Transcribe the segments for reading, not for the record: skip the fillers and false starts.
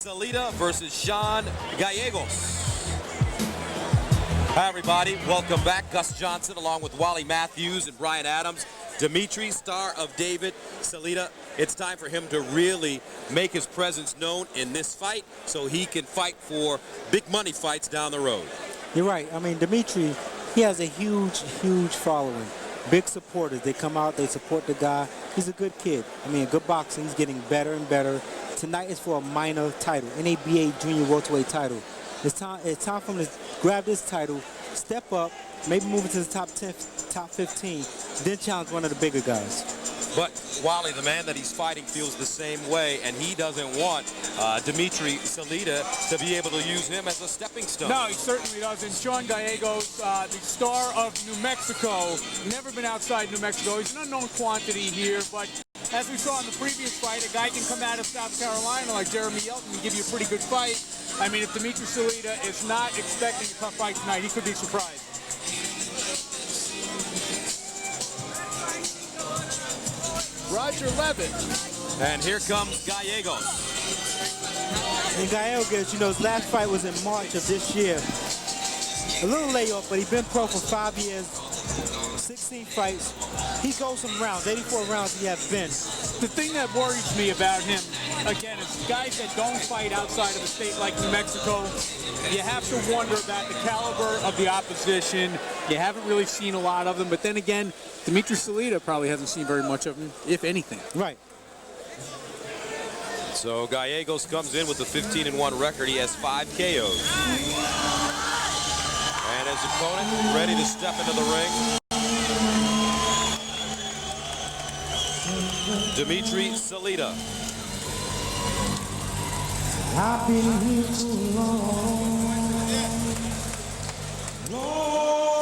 Salita versus Shawn Gallegos. Hi, everybody. Welcome back. Gus Johnson along with Wally Matthews and Brian Adams. Dmiitriy, star of David, Salita. It's time for him to really make his presence known in this fight so he can fight for big money fights down the road. You're right. I mean, Dmiitriy, he has a huge following. Big supporters. They come out, they support the guy. He's a good kid. I mean, a good boxer. He's getting better and better. Tonight is for a minor title, NABA junior welterweight title. It's time for him to grab this title, step up, maybe move into the top 10, top 15, then challenge one of the bigger guys. But Wally, the man that he's fighting, feels the same way, and he doesn't want Dmiitriy Salita to be able to use him as a stepping stone. No, he certainly doesn't. Shawn Gallegos, the star of New Mexico, never been outside New Mexico. He's an unknown quantity here, but as we saw in the previous fight, a guy can come out of South Carolina like Jeremy Yelton and give you a pretty good fight. I mean, if Dmiitriy Salita is not expecting a tough fight tonight, he could be surprised. Roger Levitt. And here comes Gallegos. And Gallegos, you know, his last fight was in March of this year. A little layoff, but he's been pro for 5 years, 16 fights. He goes some rounds, 84 rounds he has been. The thing that worries me about him, again, is guys that don't fight outside of a state like New Mexico, you have to wonder about the caliber of the opposition. You haven't really seen a lot of them, but then again, Dmiitriy Salita probably hasn't seen very much of him, if anything. Right. So Gallegos comes in with a 15-1 record. He has 5 KOs. And his opponent ready to step into the ring. Dmiitriy Salita. I've been here too long. Lord,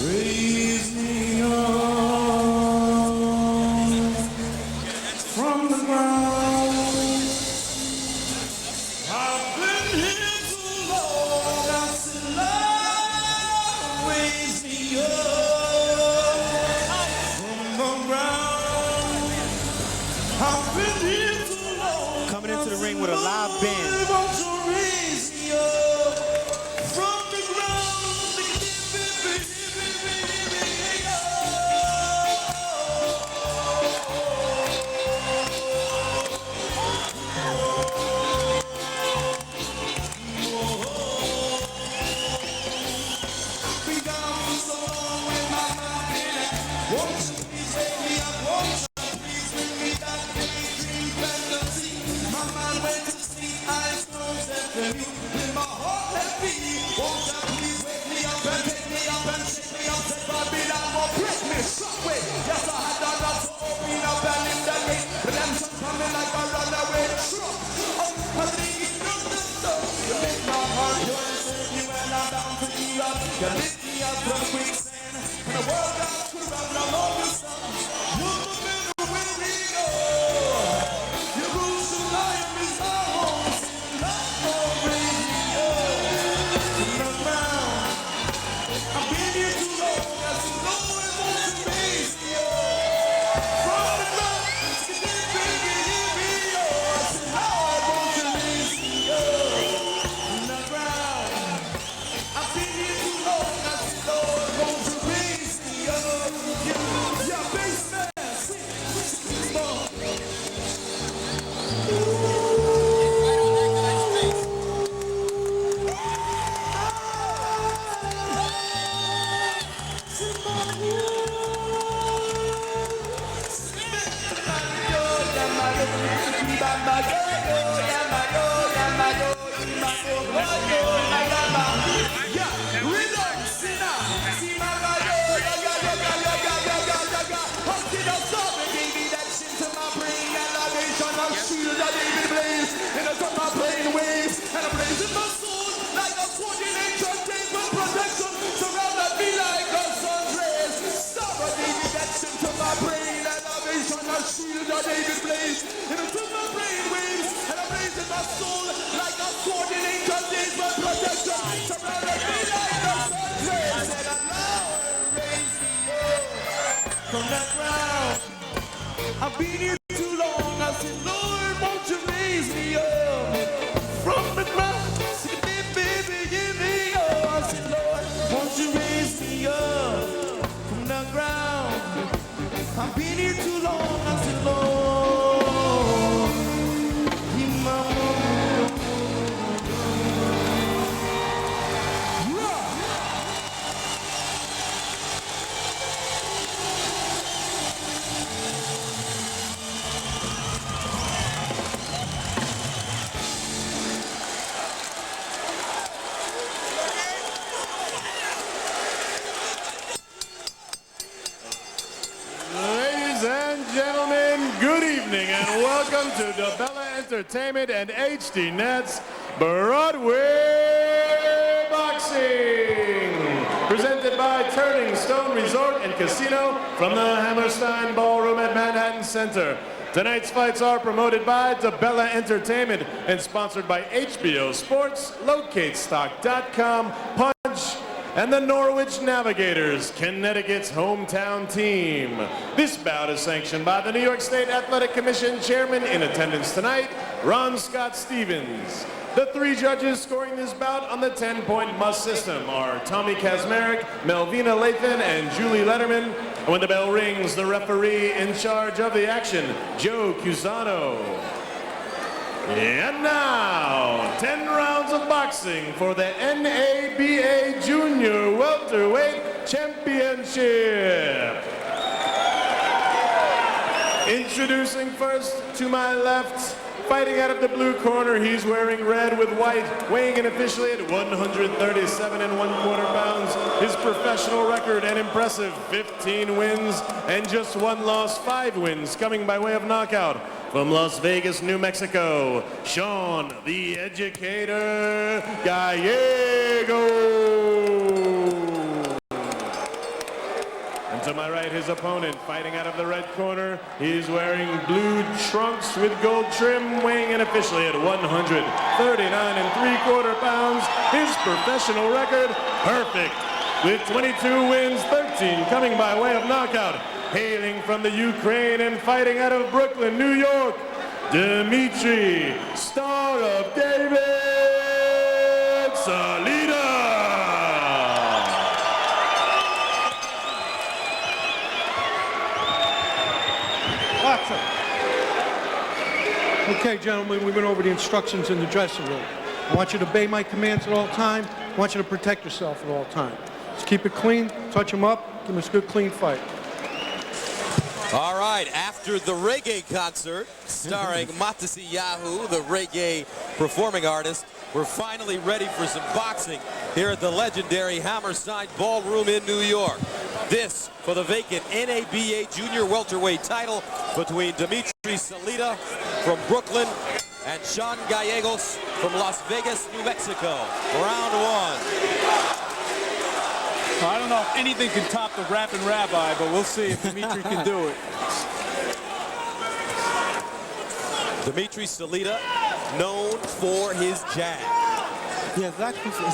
raise me up from the ground. I've been here too long. I said, Lord, raise me up from the ground. I've been here too long. Coming into the ring with a live band. From that ground, I've been here too long. I said, Lord, won't you make welcome to DeBella Entertainment and HD Net's Broadway Boxing. Presented by Turning Stone Resort and Casino from the Hammerstein Ballroom at Manhattan Center. Tonight's fights are promoted by DeBella Entertainment and sponsored by HBO Sports, LocateStock.com, Punch, and the Norwich Navigators, Connecticut's hometown team. This bout is sanctioned by the New York State Athletic Commission Chairman. In attendance tonight, Ron Scott Stevens. The three judges scoring this bout on the 10-point must system are Tommy Kazmarek, Melvina Lathan, and Julie Letterman. And when the bell rings, the referee in charge of the action, Joe Cusano. And now, 10 rounds of boxing for the NABA Junior Welterweight Championship. Introducing first to my left, fighting out of the blue corner, he's wearing red with white, weighing in officially at 137 1/4 pounds. His professional record, an impressive 15 wins and just 1 loss, 5 wins coming by way of knockout. From Las Vegas, New Mexico, Shawn, the Educator Gallegos. And to my right, his opponent, fighting out of the red corner, he's wearing blue trunks with gold trim, weighing in officially at 139 3/4 pounds. His professional record, perfect, with 22 wins, 13 coming by way of knockout. Hailing from the Ukraine and fighting out of Brooklyn, New York, Dmiitriy, Star of David, Salita. Okay, gentlemen, we went over the instructions in the dressing room. I want you to obey my commands at all time. I want you to protect yourself at all time. Just keep it clean, touch them up, give us a good, clean fight. All right, after the reggae concert starring Matasi Yahoo, the reggae performing artist, we're finally ready for some boxing here at the legendary Hammerstein Ballroom in New York. This for the vacant NABA Junior Welterweight title between Dmiitriy Salita from Brooklyn and Shawn Gallegos from Las Vegas, New Mexico. Round 1. I don't know if anything can top the Rappin' Rabbi, but we'll see if Dmiitriy can do it. Dmiitriy Salita, known for his jab. Yeah, his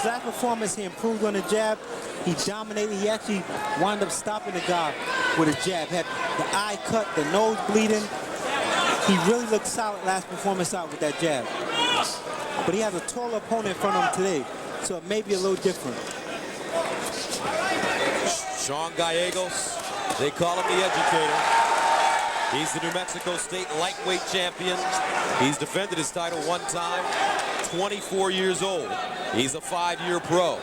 last performance, he improved on the jab. He dominated. He actually wound up stopping the guy with a jab. Had the eye cut, the nose bleeding. He really looked solid last performance out with that jab. But he has a taller opponent in front of him today, so it may be a little different. Shawn Gallegos, they call him the Educator. He's the New Mexico State lightweight champion. He's defended his title 1 time, 24 years old. He's a 5-year pro.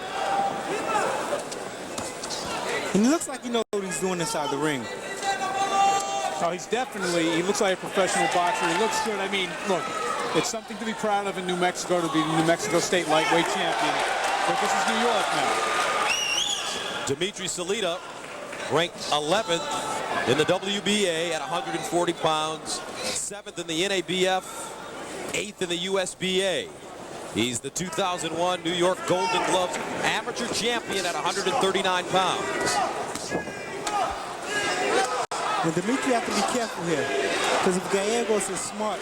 And he looks like he knows what he's doing inside the ring. Oh, he looks like a professional boxer. He looks good. I mean, look, it's something to be proud of in New Mexico to be the New Mexico State lightweight champion. But this is New York now. Dmiitriy Salita, ranked 11th in the WBA at 140 pounds, 7th in the NABF, 8th in the USBA. He's the 2001 New York Golden Gloves amateur champion at 139 pounds. And Dmiitriy has to be careful here, because if Gallegos is smart,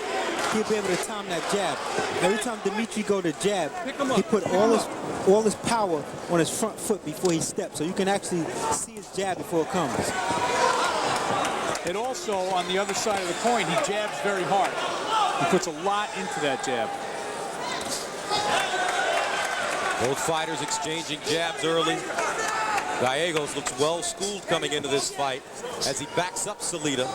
he'll be able to time that jab. Every time Dmiitriy go to jab, he put all his power on his front foot before he steps, so you can actually see his jab before it comes. And also, on the other side of the coin, he jabs very hard. He puts a lot into that jab. Both fighters exchanging jabs early. Gallegos looks well schooled coming into this fight as he backs up Salita.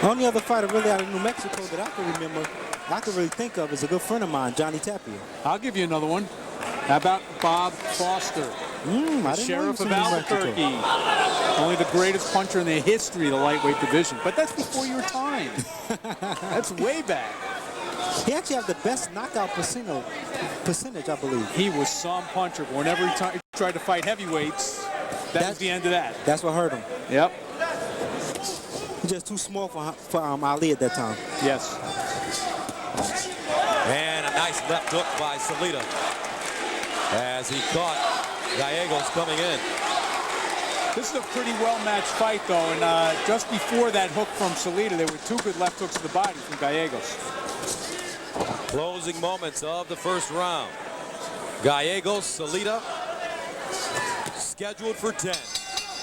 The only other fighter really out of New Mexico that I can remember, I can really think of, is a good friend of mine, Johnny Tapia. I'll give you another one. How about Bob Foster, Sheriff of Albuquerque? Only the greatest puncher in the history of the lightweight division. But that's before your time. That's way back. He actually has the best knockout percentage, I believe. He was some puncher. Whenever he tried to fight heavyweights, that was the end of that. That's what hurt him. Yep. He's just too small for Ali at that time. Yes. And a nice left hook by Salita as he caught Gallegos coming in. This is a pretty well-matched fight, though, and just before that hook from Salita, there were two good left hooks to the body from Gallegos. Closing moments of the first round. Gallegos, Salita, scheduled for 10.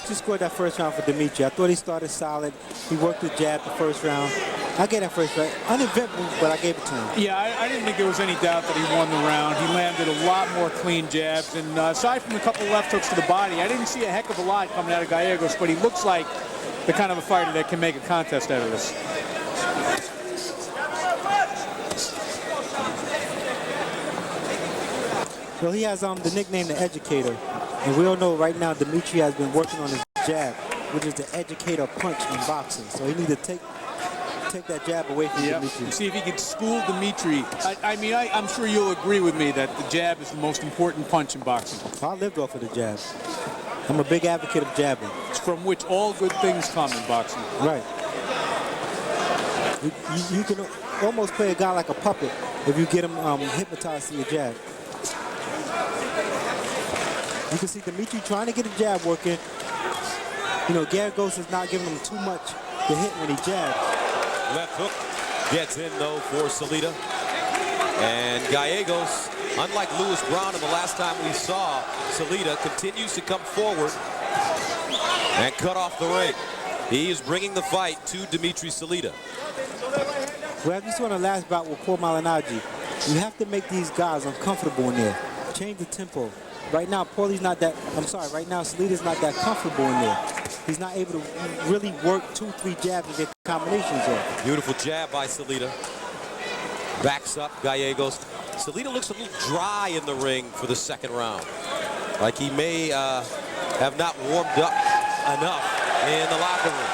He scored that first round for Dmiitriy. I thought he started solid. He worked the jab the first round. I gave that first round uneventful, but I gave it to him. Yeah, I didn't think there was any doubt that he won the round. He landed a lot more clean jabs, and aside from a couple left hooks to the body, I didn't see a heck of a lot coming out of Gallegos, but he looks like the kind of a fighter that can make a contest out of this. Well, he has the nickname the Educator, and we all know right now Dmiitriy has been working on his jab, which is the educator punch in boxing. So he needs to take that jab away from Dmiitriy. See if he can school Dmiitriy. I'm sure you'll agree with me that the jab is the most important punch in boxing. I lived off of the jab. I'm a big advocate of jabbing. It's from which all good things come in boxing. Right. You can almost play a guy like a puppet if you get him hypnotized to your jab. You can see Dmiitriy trying to get a jab working. You know, Gallegos is not giving him too much to hit when he jabs. Left hook gets in, though, for Salita. And Gallegos, unlike Lewis Brown in the last time we saw Salita, continues to come forward and cut off the ring. He is bringing the fight to Dmiitriy Salita. Well, as we saw in the last bout with Paul Malignaggi, you have to make these guys uncomfortable in there. Change the tempo. Right now, right now, Salita's not that comfortable in there. He's not able to really work 2-3 jabs and get combinations off. Beautiful jab by Salita. Backs up Gallegos. Salita looks a little dry in the ring for the second round. Like he may have not warmed up enough in the locker room.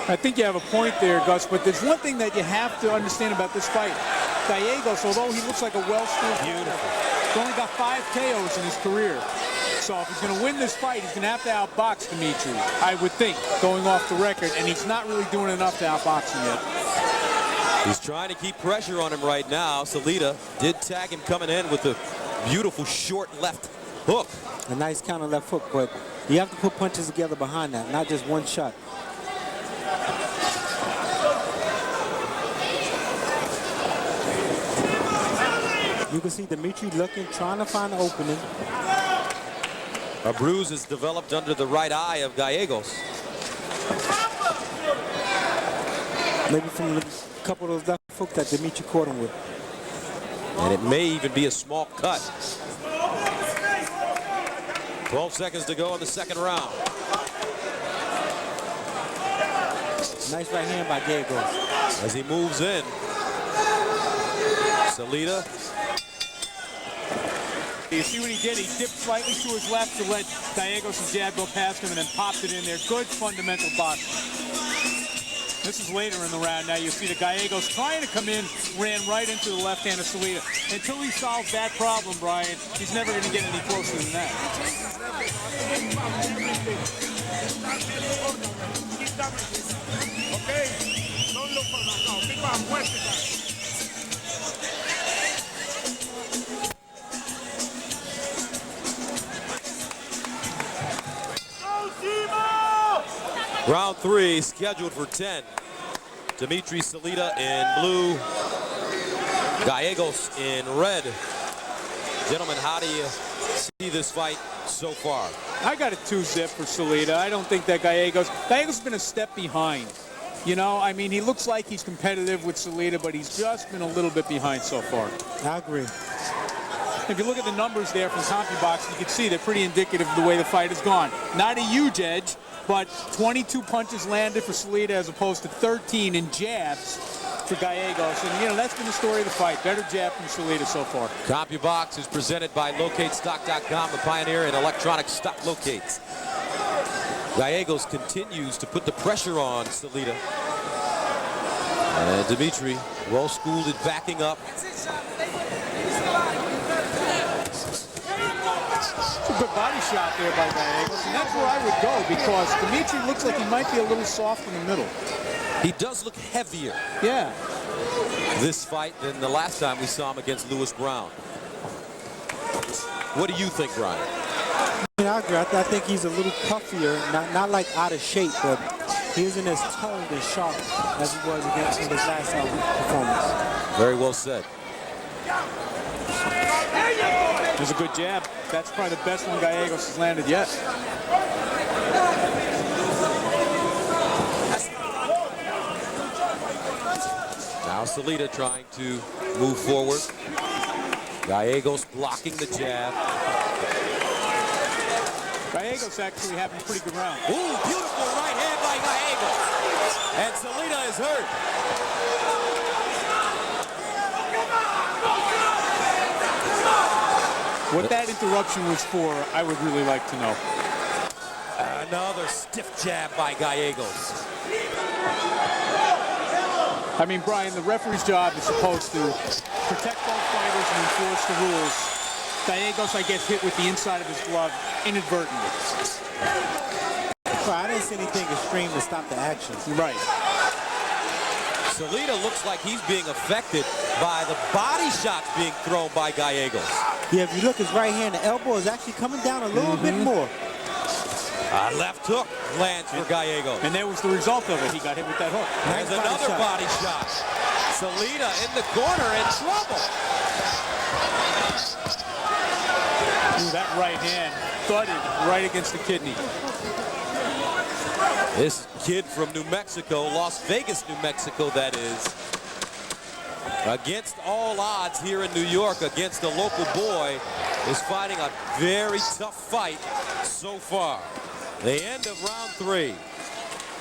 I think you have a point there, Gus, but there's one thing that you have to understand about this fight. Gallegos, although he looks like a well-schooled fighter, he's only got 5 KOs in his career. So if he's going to win this fight, he's going to have to outbox Dmiitriy, I would think, going off the record, and he's not really doing enough to outbox him yet. He's trying to keep pressure on him right now. Salita did tag him coming in with a beautiful short left hook. A nice counter left hook, but you have to put punches together behind that, not just one shot. You can see Dmiitriy looking, trying to find an opening. A bruise is developed under the right eye of Gallegos. Maybe from a couple of those left hooks that Dmiitriy caught him with. And it may even be a small cut. 12 seconds to go in the second round. Nice right hand by Gallegos. As he moves in, Salita. You see what he did? He dipped slightly to his left to let Gallegos' jab go past him and then popped it in there. Good fundamental boxing. This is later in the round now. You see the Gallegos trying to come in, ran right into the left hand of Salita. Until he solves that problem, Brian, he's never going to get any closer than that. Round 3 scheduled for 10. Dmiitriy Salita in blue, Gallegos in red. Gentlemen, how do you see this fight so far? I got a 2-zip for Salita. I don't think that Gallegos has been a step behind. You know, I mean, he looks like he's competitive with Salita, but he's just been a little bit behind so far. I agree. If you look at the numbers there from CompuBox, you can see they're pretty indicative of the way the fight has gone. Not a huge edge, but 22 punches landed for Salita as opposed to 13 in jabs for Gallegos. And, you know, that's been the story of the fight. Better jab from Salita so far. CompuBox is presented by LocateStock.com, the pioneer in electronic stock locates. Gallegos continues to put the pressure on Salita And Dmiitriy, well schooled at backing up. It's a good body shot there by Gallegos, and that's where I would go because Dmiitriy looks like he might be a little soft in the middle. He does look heavier Yeah. this fight than the last time we saw him against Lewis Brown. What do you think, Brian? I agree. I think he's a little puffier, not like out of shape, but he isn't as toned and sharp as he was against in his last performance. Very well said. There's a good jab. That's probably the best one Gallegos has landed yet. Now Salita trying to move forward. Gallegos blocking the jab. Gallegos actually having a pretty good round. Ooh, beautiful right hand by Gallegos. And Salita is hurt. What that interruption was for, I would really like to know. Another stiff jab by Gallegos. I mean, Brian, the referee's job is supposed to protect both fighters and enforce the rules. Gallegos, I guess, hit with the inside of his glove inadvertently. Well, I didn't see anything extreme to stop the action. Right. Salita looks like he's being affected by the body shots being thrown by Gallegos. Yeah, if you look, his right hand, the elbow is actually coming down a little bit more. A left hook lands for Gallegos. And that was the result of it. He got hit with that hook. There's another body shot. Salita in the corner in trouble. Ooh, that right hand thudded right against the kidney. This kid from New Mexico, Las Vegas, New Mexico, that is, against all odds here in New York, against a local boy, is fighting a very tough fight so far. The end of round 3.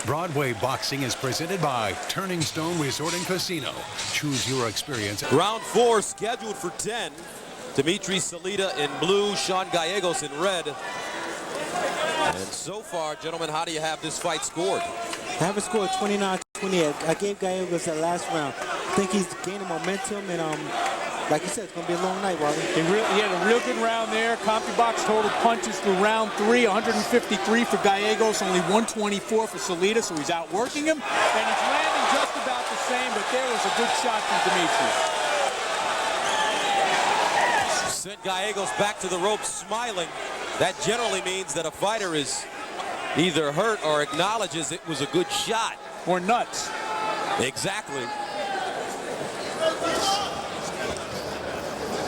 Broadway Boxing is presented by Turning Stone Resort and Casino. Choose your experience. Round 4 scheduled for 10. Dmiitriy Salita in blue, Shawn Gallegos in red. And so far, gentlemen, how do you have this fight scored? I have it scored 29-28. I gave Gallegos that last round. I think he's gaining momentum, and like you said, it's going to be a long night, Wally. He had a real good round there. CompuBox total punches through round 3, 153 for Gallegos, only 124 for Salita, so he's outworking him. And he's landing just about the same, but there was a good shot from Dmiitriy. Sent Gallegos back to the ropes smiling. That generally means that a fighter is either hurt or acknowledges it was a good shot. Or nuts. Exactly.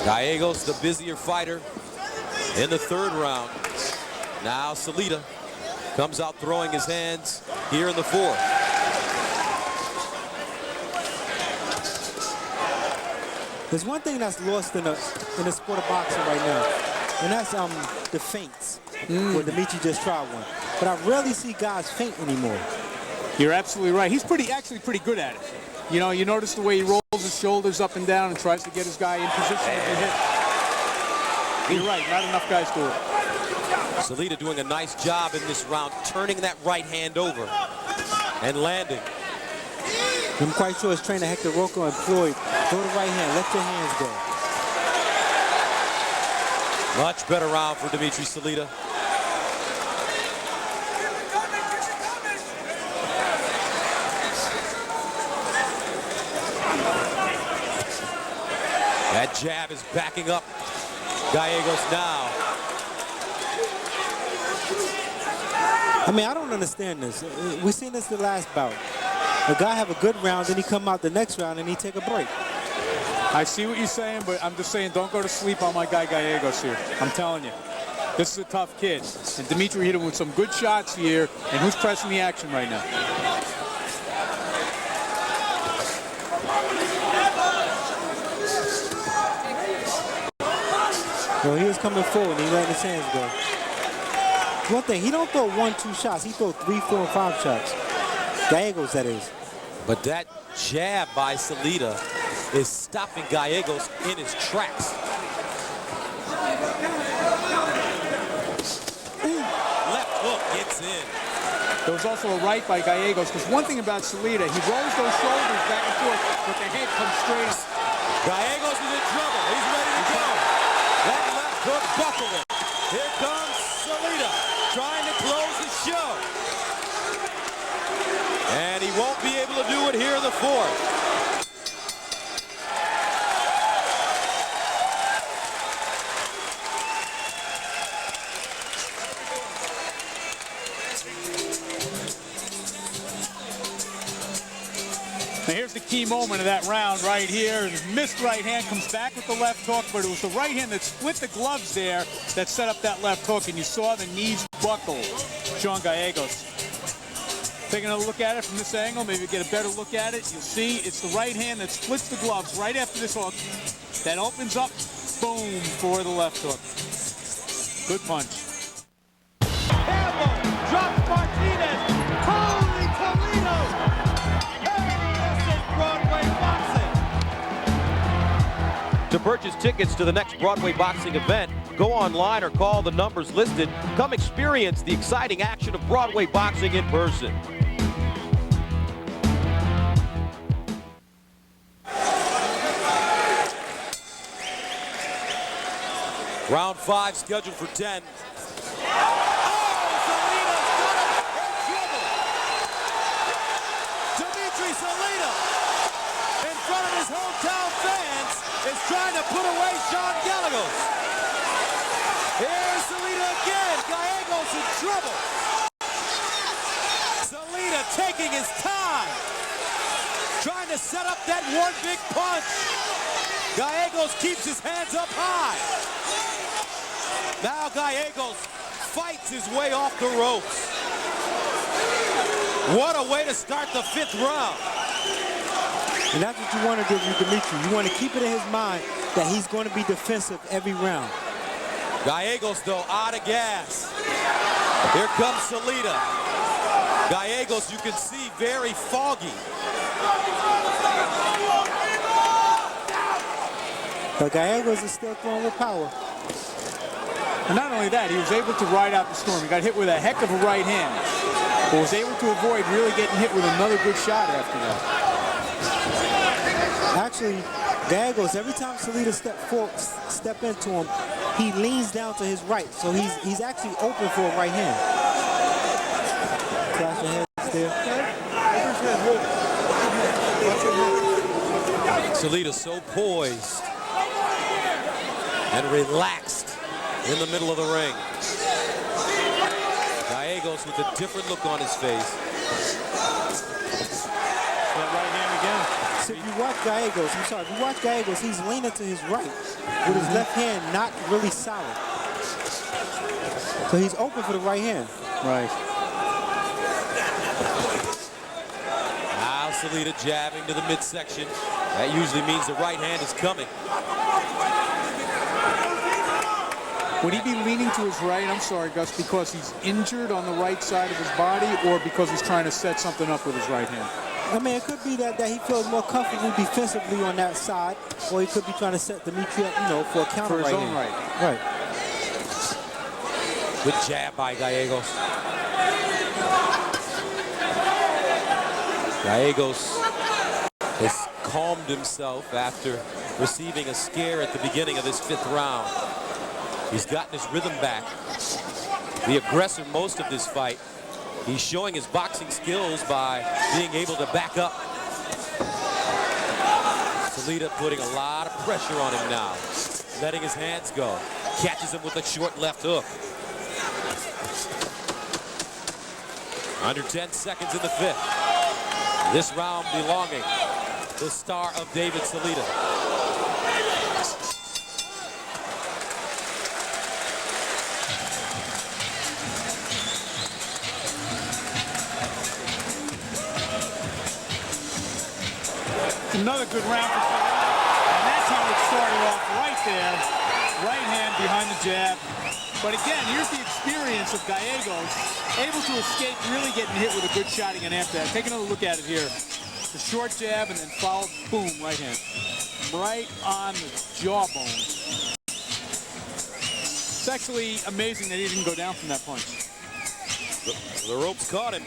Gallegos, the busier fighter in the 3rd round. Now Salita comes out throwing his hands here in the 4th. There's one thing that's lost in the sport of boxing right now, and that's the feints. Where Dmiitriy just tried one. But I rarely see guys feint anymore. You're absolutely right. He's actually pretty good at it. You know, you notice the way he rolls his shoulders up and down and tries to get his guy in position to be hit. You're right, not enough guys do it. Salita doing a nice job in this round, turning that right hand over and landing. I'm quite sure his trainer Hector Rocco employed, throw the right hand, let your hands go. Much better round for Dmiitriy Salita. That jab is backing up Gallegos now. I mean, I don't understand this. We've seen this the last bout. The guy have a good round, then he come out the next round and he take a break. I see what you're saying, but I'm just saying don't go to sleep on my guy Gallegos here. I'm telling you. This is a tough kid. And Dmiitriy hit him with some good shots here. And who's pressing the action right now? Well, he was coming forward and he let his hands go. One thing, he don't throw 1-2 shots. He throw 3, 4, and 5 shots. Gallegos, that is. But that jab by Salita is stopping Gallegos in his tracks. Ooh, left hook gets in. There was also a right by Gallegos, because one thing about Salita, he rolls those shoulders back and forth, but the head comes straight up. Gallegos is in trouble. He's ready to go. That left hook buckled him. Here comes Salita trying to close the show. And he won't be able to do it here in the fourth. Now here's the key moment of that round right here. His missed right hand comes back with the left hook, but it was the right hand that split the gloves there that set up that left hook, and you saw the knees buckle. Shawn Gallegos. Taking a look at it from this angle, maybe get a better look at it. You'll see it's the right hand that splits the gloves right after this hook. That opens up, boom, for the left hook. Good punch. Campbell drops Martinez. Holy Toledo! This is Broadway boxing. To purchase tickets to the next Broadway boxing event, go online or call the numbers listed. Come experience the exciting action of Broadway boxing in person. Round 5 scheduled for 10. Dmiitriy Salita, in front of his hometown fans, is trying to put away Shawn Gallegos. Here's Salita again. Gallegos in trouble. Salita taking his time, trying to set up that one big punch. Gallegos keeps his hands up high. Now Gallegos fights his way off the ropes. What a way to start the 5th round. And that's what you want to do with Dmiitriy. You want to keep it in his mind that he's going to be defensive every round. Gallegos, though, out of gas. Here comes Salita. Gallegos, you can see, very foggy. But Gallegos is still throwing with power. And not only that, he was able to ride out the storm. He got hit with a heck of a right hand, but was able to avoid really getting hit with another good shot after that. Actually, Gallegos, every time Salita step into him, he leans down to his right, so he's actually open for a right hand. Clash of heads there. Salita so poised and relaxed in the middle of the ring. Gallegos with a different look on his face. That right hand again. So if you watch Gallegos, if you watch Gallegos, he's leaning to his right with his left hand not really solid. So he's open for the right hand. Right. Now Salita jabbing to the midsection. That usually means the right hand is coming. Would he be leaning to his right, I'm sorry, Gus, because he's injured on the right side of his body, or because he's trying to set something up with his right hand? I mean, it could be that he feels more comfortable defensively on that side, or he could be trying to set Dmiitriy up, for a counter For his right own hand. right. Right. Good jab by Gallegos. Gallegos has calmed himself after receiving a scare at the beginning of this 5th round. He's gotten his rhythm back. The aggressor most of this fight. He's showing his boxing skills by being able to back up. Salita putting a lot of pressure on him now. Letting his hands go. Catches him with a short left hook. Under 10 seconds in the 5th. This round belonging to the star of David Salita. Another good round for Salita. And that's how it started off right there. Right hand behind the jab. But again, here's the experience of Gallegos, able to escape really getting hit with a good shot again after that. Take another look at it here. The short jab and then followed, boom, right hand. Right on the jawbone. It's actually amazing that he didn't go down from that punch. The ropes caught him.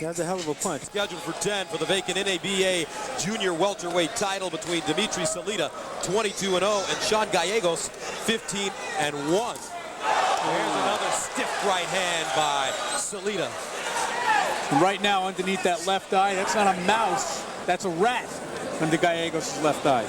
That's a hell of a punch. Scheduled for 10 for the vacant NABA junior welterweight title between Dmiitriy Salita, 22-0, and Shawn Gallegos, 15-1. There's another stiff right hand by Salita. And right now, underneath that left eye, that's not a mouse, that's a rat under Gallegos' left eye.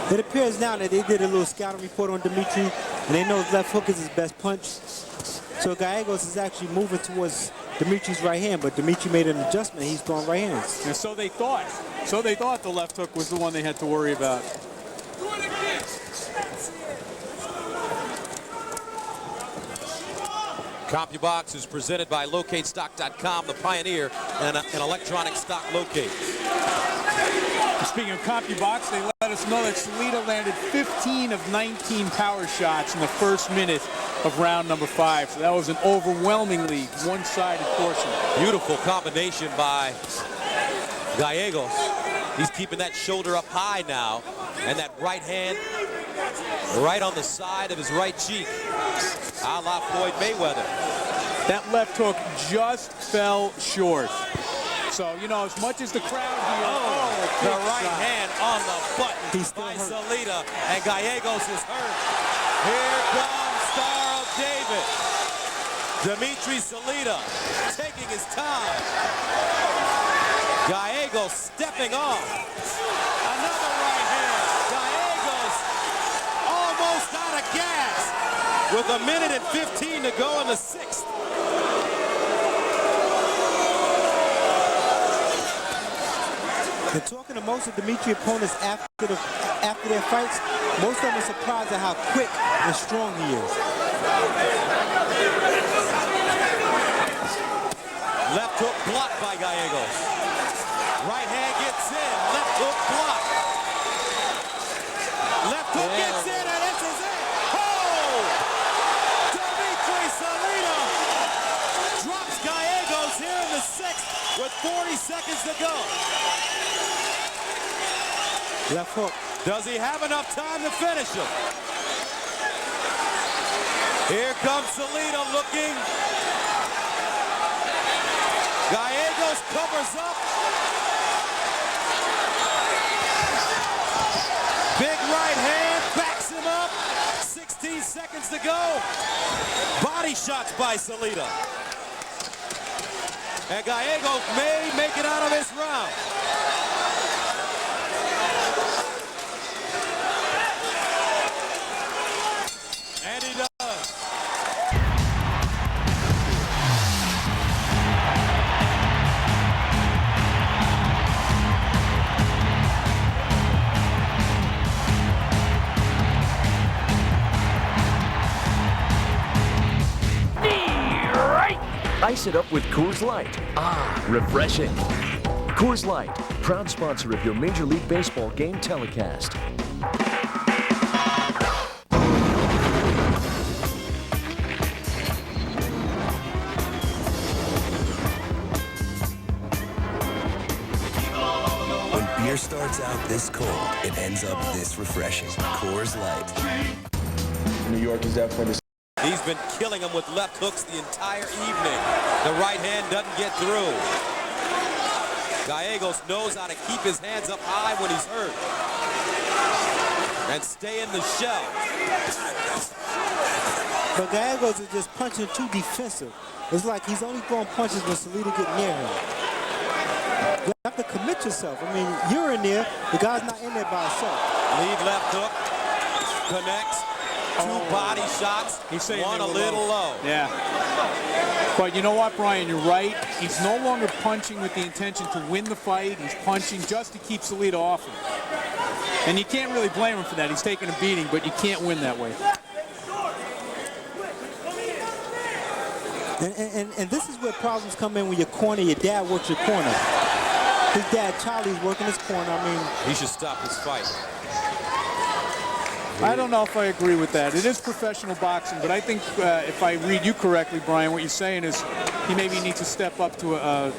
It appears now that they did a little scouting report on Dmiitriy, and they know his left hook is his best punch. So Gallegos is actually moving towards Dmiitriy's right hand, but Dmiitriy made an adjustment. He's throwing right hands. And so they thought. So they thought the left hook was the one they had to worry about. CompuBox is presented by LocateStock.com, the pioneer and an electronic stock locate. Speaking of CompuBox, they let us know that Salita landed 15 of 19 power shots in the first minute of round number 5. So that was an overwhelmingly one-sided portion. Beautiful combination by Gallegos. He's keeping that shoulder up high now, and that right hand right on the side of his right cheek, a la Floyd Mayweather. That left hook just fell short. So, you know, as much as the crowd here... The right hand on the button by Salita, and Gallegos is hurt. Here comes Star of David. Dmiitriy Salita taking his time. Gallegos stepping off. Another right hand. Gallegos almost out of gas with 1 minute and 15 to go in the 6th. And talking to most of Dmiitriy opponents after their fights, most of them are surprised at how quick and strong he is. Left hook blocked by Gallegos. Right hand gets in. Left hook blocked. Left hook gets in, and this is it. Oh! Dmiitriy Salita drops Gallegos here in the 6th with 40 seconds to go. Left hook. Does he have enough time to finish him? Here comes Salita looking. Gallegos covers up. Big right hand backs him up. 16 seconds to go. Body shots by Salita. And Gallegos may make it out of this round. And he does. Ice it up with Coors Light. Ah, refreshing. Coors Light, proud sponsor of your Major League Baseball game telecast. When beer starts out this cold, it ends up this refreshing. Coors Light. New York is definitely the... He's been killing him with left hooks the entire evening. The right hand doesn't get through. Gallegos knows how to keep his hands up high when he's hurt and stay in the shell. But Gallegos is just punching too defensive. It's like he's only throwing punches when Salita get near him. You have to commit yourself. I mean, you're in there. The guy's not in there by himself. Lead left hook. Connects. Two body shots. He's saying one a little low. Yeah. But you know what, Brian? You're right. He's no longer punching with the intention to win the fight. He's punching just to keep Salita off him. And you can't really blame him for that. He's taking a beating, but you can't win that way. And this is where problems come in when your corner, your dad works your corner. His dad, Charlie's working his corner. I mean, he should stop this fight. I don't know if I agree with that. It is professional boxing, but I think if I read you correctly, Brian, what you're saying is he maybe needs to step up to a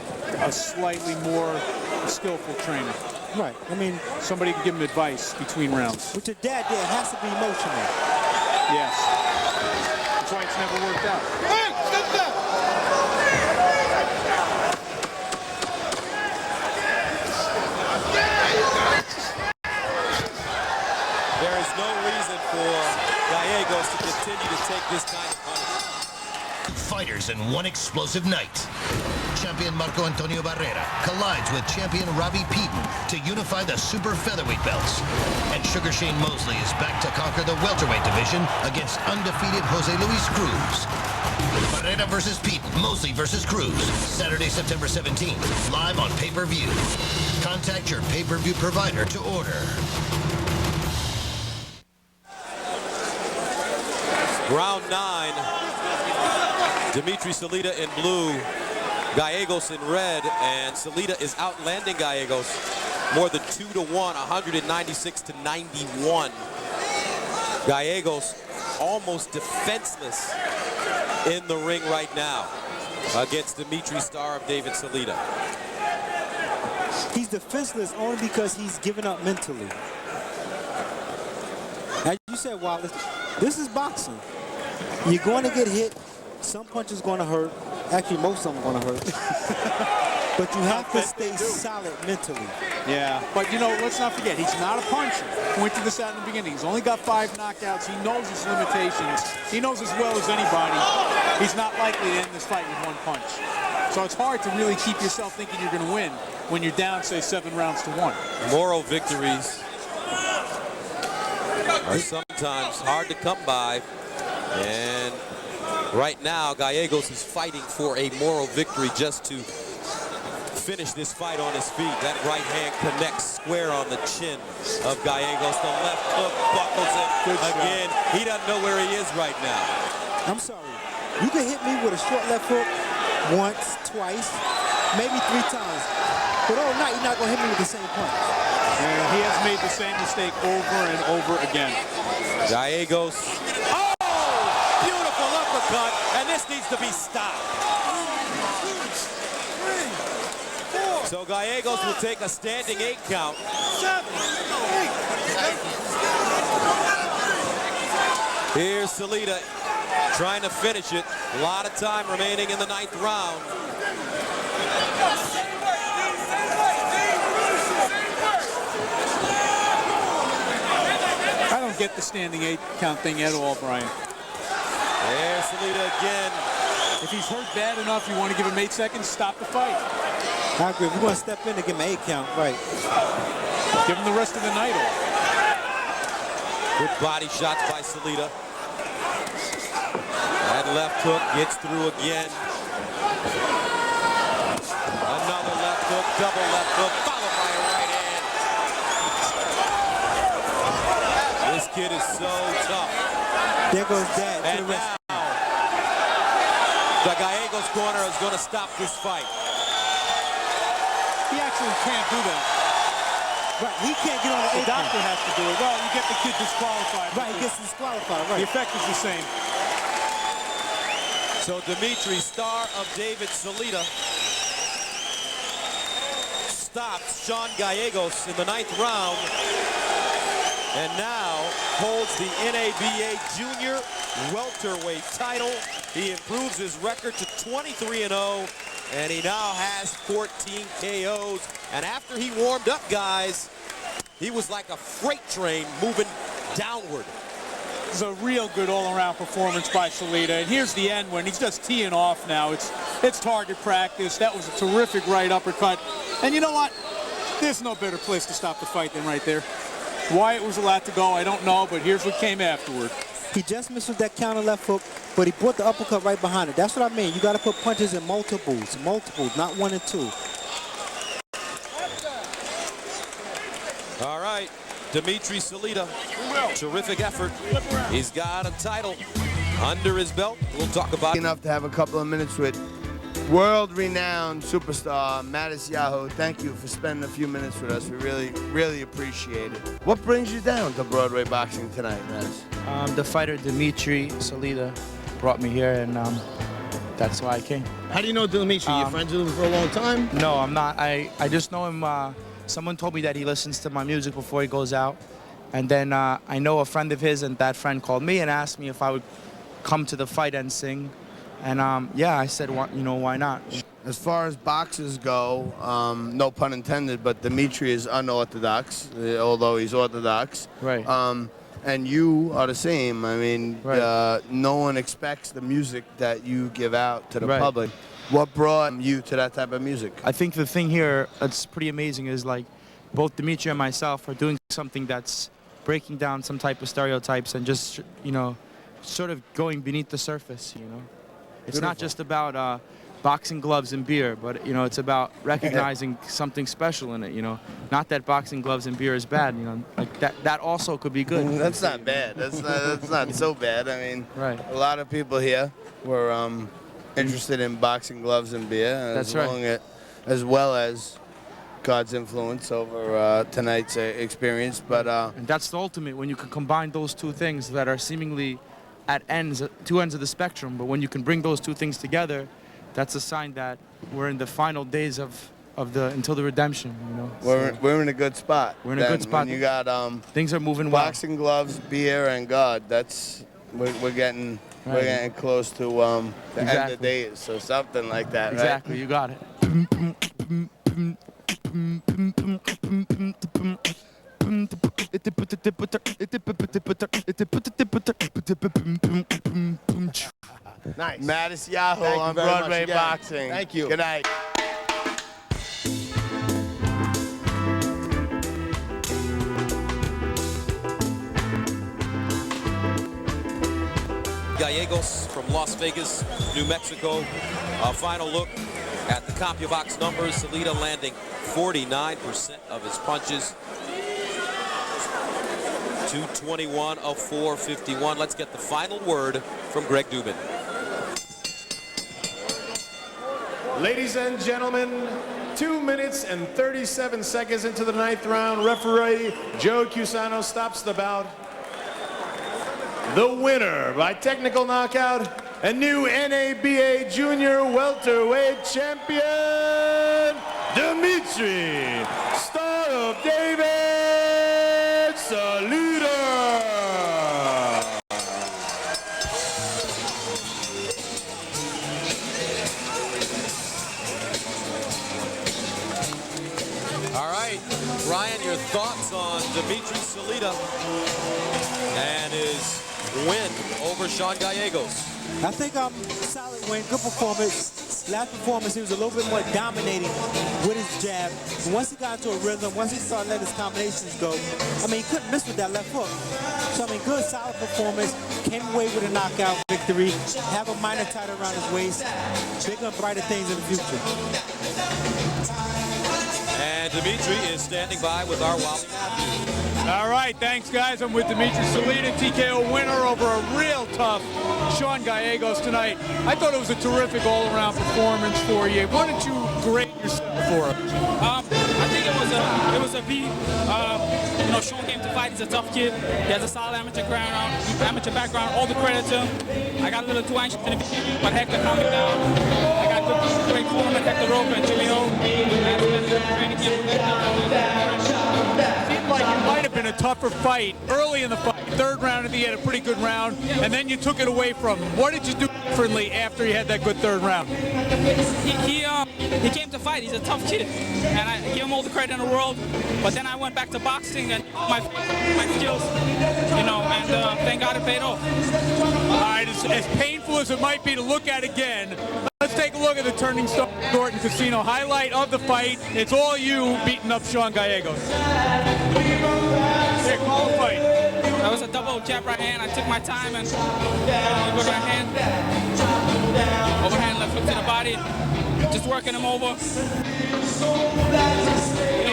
slightly more skillful trainer. Right. I mean, somebody can give him advice between rounds. What your dad did has to be emotional. Yes. That's why it's never worked out. Hey, step back. There is no reason for Gallegos to continue to take this kind of punishment. Fighters in one explosive night. Champion Marco Antonio Barrera collides with champion Robbie Peden to unify the super featherweight belts. And Sugar Shane Mosley is back to conquer the welterweight division against undefeated Jose Luis Cruz. Barrera versus Peden, Mosley versus Cruz. Saturday, September 17th, live on pay-per-view. Contact your pay-per-view provider to order. Round 9. Dmiitriy Salita in blue, Gallegos in red, and Salita is outlanding Gallegos more than 2-1, 196-91. Gallegos almost defenseless in the ring right now against Dmiitriy, star of David Salita. He's defenseless only because he's given up mentally. As you said, Wallace, this is boxing. You're going to get hit. Some punches going to hurt. Actually, most of them are going to hurt. But you have to stay solid mentally. Yeah, but you know, let's not forget, he's not a puncher. Pointed this out in the beginning. He's only got 5 knockouts. He knows his limitations. He knows as well as anybody he's not likely to end this fight with 1 punch. So it's hard to really keep yourself thinking you're going to win when you're down, say, 7 rounds to 1. Moral victories are sometimes hard to come by, and right now Gallegos is fighting for a moral victory just to finish this fight on his feet. That right hand connects square on the chin of Gallegos. The left hook buckles it again. He doesn't know where he is right now. I'm sorry. You can hit me with a short left hook once, twice, maybe 3 times. But all night, you're not going to hit me with the same punch. And he has made the same mistake over and over again. Gallegos. Oh! Beautiful uppercut, and this needs to be stopped. So Gallegos will take a standing 8 count. 7, 8. Here's Salita trying to finish it. A lot of time remaining in the 9th round. I don't get the standing 8 count thing at all, Brian. There's Salita again. If he's hurt bad enough, you want to give him 8 seconds, stop the fight. I agree. We're going to step in and give him an 8 count, right. Give him the rest of the night off. Good body shots by Salita. That left hook gets through again. Another left hook, double left hook, followed by a right hand. This kid is so tough. There goes Dad. And now, the Gallegos corner is going to stop this fight. He actually can't do that. Right, he can't get on the 8 The doctor has to do it. Well, you get the kid disqualified. Right, he gets disqualified, right. The effect is the same. So Dmiitriy, star of David Salita, stops Shawn Gallegos in the 9th round, and now holds the NABA Junior welterweight title. He improves his record to 23-0, and he now has 14 KOs. And after he warmed up, guys, he was like a freight train moving downward. It's a real good all-around performance by Salita. And here's the end when he's just teeing off now. It's target practice. That was a terrific right uppercut. And you know what? There's no better place to stop the fight than right there. Why it was allowed to go, I don't know, but here's what came afterward. He just missed with that counter left hook, but he brought the uppercut right behind it. That's what I mean. You got to put punches in multiples, not 1 and 2. All right, Dmiitriy Salita, terrific effort. He's got a title under his belt. We'll talk about it. Enough to have a couple of minutes with world-renowned superstar Mattis Yahoo. Thank you for spending a few minutes with us. We really, really appreciate it. What brings you down to Broadway boxing tonight, Mattis? The fighter Dmiitriy Salita brought me here, and that's why I came. How do you know Dmiitriy? You friends with him for a long time? No, I'm not. I just know him. Someone told me that he listens to my music before he goes out, And then I know a friend of his, and that friend called me and asked me if I would come to the fight and sing. And yeah, I said, why not? As far as boxers go, no pun intended, but Dmiitriy is unorthodox, although he's orthodox. Right. And you are the same. I mean, right. No one expects the music that you give out to the right. public. What brought you to that type of music? I think the thing here that's pretty amazing is like both Dmiitriy and myself are doing something that's breaking down some type of stereotypes and just, sort of going beneath the surface, It's Beautiful. not just about boxing gloves and beer, but, it's about recognizing something special in it, Not that boxing gloves and beer is bad, Like that also could be good. That's not bad. That's not so bad. I mean, right. A lot of people here were interested in boxing gloves and beer, That's right. As well as God's influence over tonight's experience. But and that's the ultimate, when you can combine those two things that are seemingly at two ends of the spectrum, but when you can bring those two things together, that's a sign that we're in the final days until the redemption, We're in a good spot. We're in a good spot. When you got things are moving well. Boxing gloves, beer, and God. We're getting close to the end of days, so something like that. Exactly, right? You got it. Nice. Mattis Yahoo on Broadway Boxing. Thank you. Good night. Gallegos from Las Vegas, New Mexico. A final look at the CompuBox numbers. Salita landing 49% of his punches. 221 of 451. Let's get the final word from Greg Dubin. Ladies and gentlemen, 2 minutes and 37 seconds into the 9th round, referee Joe Cusano stops the bout. The winner by technical knockout, a new NABA junior welterweight champion, Dmiitriy, Star of David, Salita. All right, Ryan, your thoughts on Dmiitriy Salita and his win over Shawn Gallegos? I think solid win, good performance. Last performance, he was a little bit more dominating with his jab. But once he got into a rhythm, once he started letting his combinations go, he couldn't miss with that left hook. So, good, solid performance. Came away with a knockout victory. Have a minor title around his waist. Bigger and brighter things in the future. And Dmiitriy is standing by with our Wally Matthews. All right, thanks, guys. I'm with Dmiitriy Salita, TKO winner over a real tough Shawn Gallegos tonight. I thought it was a terrific all-around performance for you. Why don't you grade yourself for it? I think it was a B. Shawn came to fight. He's a tough kid. He has a solid amateur background. All the credit to him. I got a little too anxious in the beginning, but Hector calmed me down. I got good great corner, Hector Rope and Jimmy O. Seemed like it might have been a tougher fight early in the fight. Third round, and he had a pretty good round, and then you took it away from him. What did you do differently after he had that good third round? He came to fight. He's a tough kid, and I give him all the credit in the world. But then I went back to boxing and my skills, and thank God it paid off. All right, as painful as it might be to look at again, let's take a look at the Turning Stone Resort and Casino highlight of the fight. It's all you beating up Shawn Gallegos. Here, call the fight. That was a double jab right hand. I took my time and overhand left hook to the body, just working him over.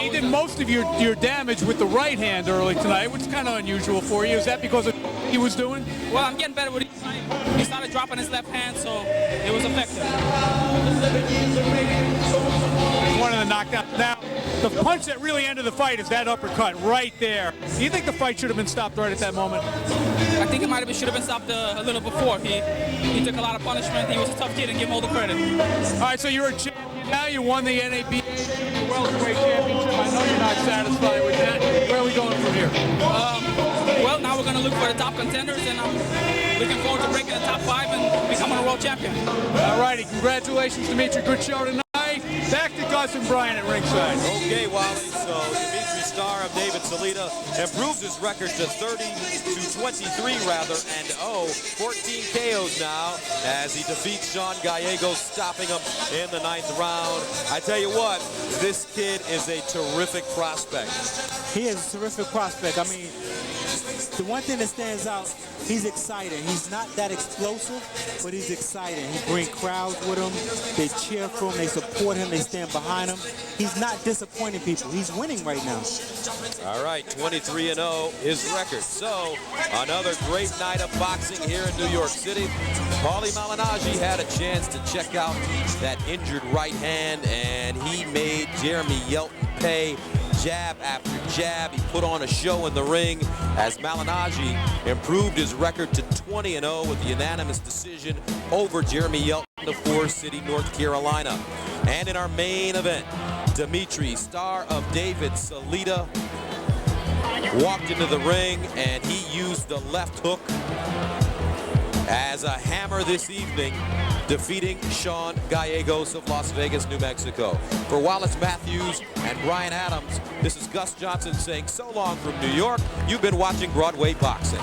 You did most of your damage with the right hand early tonight, which is kind of unusual for you. Is that because of what he was doing? Well, I'm getting better with each time. He started dropping his left hand, so it was effective. One of the knockdowns. Now, the punch that really ended the fight is that uppercut right there. Do you think the fight should have been stopped right at that moment? I think it should have been stopped a little before. He took a lot of punishment. He was a tough kid, and give him all the credit. All right, so you're a champion now. You won the NABA welterweight championship. I know you're not satisfied with that. Where are we going from here? Well, now we're going to look for the top contenders, and I'm looking forward to breaking the top 5 and becoming a world champion. All righty, congratulations, Dmiitriy. Good show tonight. Back to Gus and Brian at ringside. Okay, Wally, so Dmiitriy, star of David Salita, improves his record to 23 rather, and 14 KOs now as he defeats Shawn Gallegos, stopping him in the 9th round. I tell you what, this kid is a terrific prospect. He is a terrific prospect. I mean, the one thing that stands out, he's exciting. He's not that explosive, but he's exciting. He brings crowds with him. They cheer for him. They support him. They stand behind him. He's not disappointing people. He's winning right now. All right, 23-0 his record. So another great night of boxing here in New York City. Paulie Malignaggi had a chance to check out that injured right hand, and he made Jeremy Yelton pay jab after jab. He put on a show in the ring as Malignaggi improved his record to 20-0 with the unanimous decision over Jeremy Yelton of Forest City, North Carolina. And in our main event, Dmiitriy, star of David Salita, walked into the ring and he used the left hook as a hammer this evening, defeating Shawn Gallegos of Las Vegas, New Mexico. For Wallace Matthews and Brian Adams, this is Gus Johnson saying so long from New York. You've been watching Broadway Boxing.